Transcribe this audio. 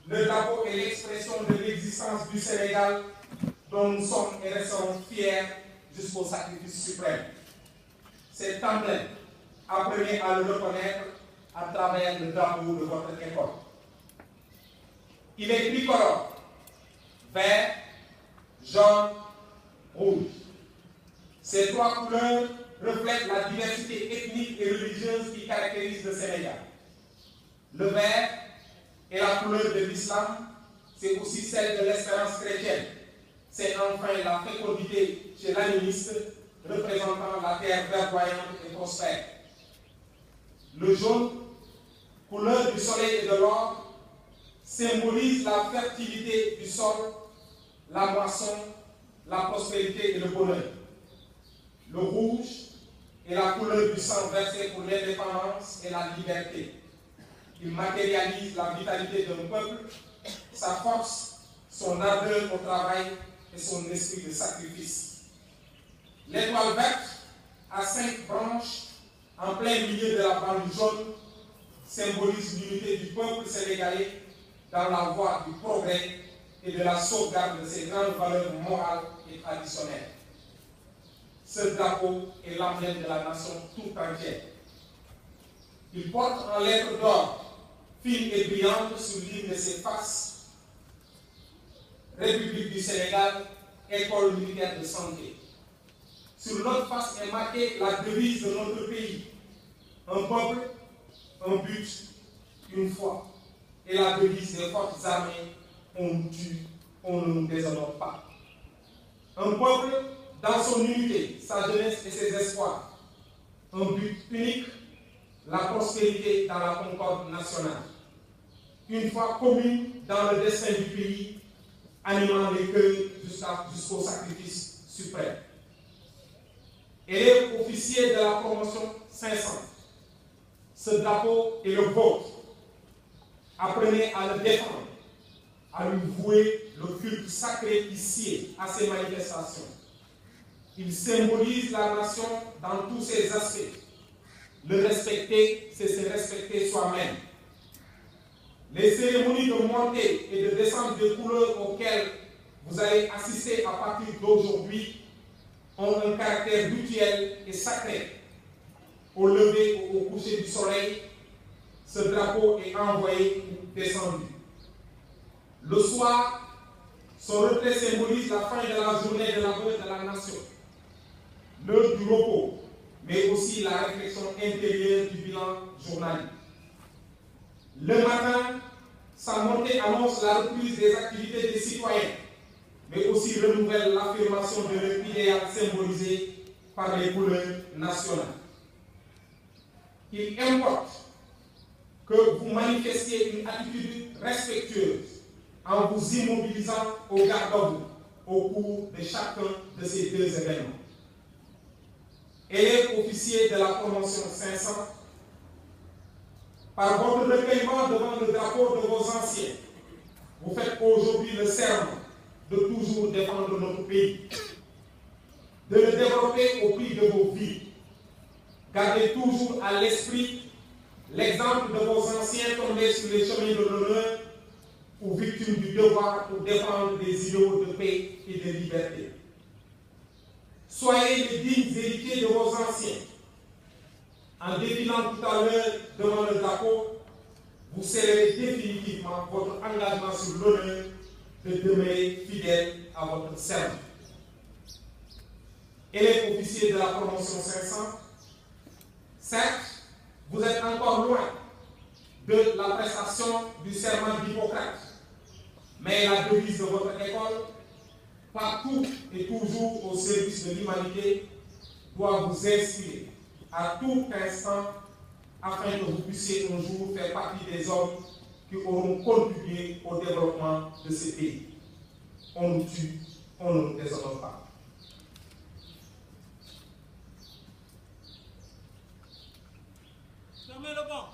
Le drapeau est l'expression de l'existence du Sénégal dont nous sommes et resterons fiers jusqu'au sacrifice suprême. Cet emblème, apprenez à le reconnaître à travers le drapeau de votre école. Il est tricolore, vert, jaune, rouge. Ces trois couleurs reflètent la diversité ethnique et religieuse qui caractérise le Sénégal. Le vert est la couleur de l'islam, c'est aussi celle de l'espérance chrétienne. C'est enfin la fécondité chez l'animiste, représentant la terre verdoyante et prospère. Le jaune, couleur du soleil et de l'or, symbolise la fertilité du sol, la moisson, la prospérité et le bonheur. Le rouge est la couleur du sang versé pour l'indépendance et la liberté. Il matérialise la vitalité d'un peuple, sa force, son ardeur au travail et son esprit de sacrifice. L'étoile verte, à 5 branches, en plein milieu de la bande jaune, symbolise l'unité du peuple sénégalais dans la voie du progrès et de la sauvegarde de ses grandes valeurs morales et traditionnelles. Ce drapeau est l'emblème de la nation tout entière. Il porte en lettres d'or, fines et brillantes, sur l'une de ses faces, République du Sénégal, École militaire de santé. Sur l'autre face est marquée la devise de notre pays. Un peuple, un but, une foi. Et la devise des forces armées, on nous tue, on ne nous déshonore pas. Un peuple dans son unité, sa jeunesse et ses espoirs. Un but unique, la prospérité dans la concorde nationale. Une foi commune dans le destin du pays, animant les cœurs jusqu'au sacrifice suprême. Élève officier de la promotion 500. Ce drapeau est le vôtre. Apprenez à le défendre, à lui vouer le culte sacré ici à ces manifestations. Il symbolise la nation dans tous ses aspects. Le respecter, c'est se respecter soi-même. Les cérémonies de montée et de descente des couleurs auxquelles vous allez assister à partir d'aujourd'hui ont un caractère rituel et sacré. Au lever ou au coucher du soleil, ce drapeau est envoyé ou descendu. Le soir, son retrait symbolise la fin de la journée de labeur de la nation, l'heure du repos, mais aussi la réflexion intérieure du bilan journalier. Le matin, sa montée annonce la reprise des activités des citoyens, mais aussi renouvelle l'affirmation de leur idéal symbolisé par les couleurs nationales. Il importe que vous manifestiez une attitude respectueuse en vous immobilisant au garde-à-vous au cours de chacun de ces deux événements. Élèves officiers de la promotion 500, par votre recueillement devant le drapeau de vos anciens, vous faites aujourd'hui le serment de toujours défendre notre pays, de le développer au prix de vos vies. Gardez toujours à l'esprit l'exemple de vos anciens tombés sur les chemins de l'honneur ou victimes du devoir pour défendre des idéaux de paix et de liberté. Soyez les dignes héritiers de vos anciens. En défilant tout à l'heure devant le drapeau, vous scellez définitivement votre engagement sur l'honneur de demeurer fidèle à votre serment. Élèves officiers de la promotion 500, certes, vous êtes encore loin de la prestation du serment d'Hippocrate, mais la devise de votre école, partout et toujours au service de l'humanité, doit vous inspirer à tout instant afin que vous puissiez un jour faire partie des hommes qui auront contribué au développement de ce pays. On nous tue, on ne nous déshonore pas. Fermez le banc.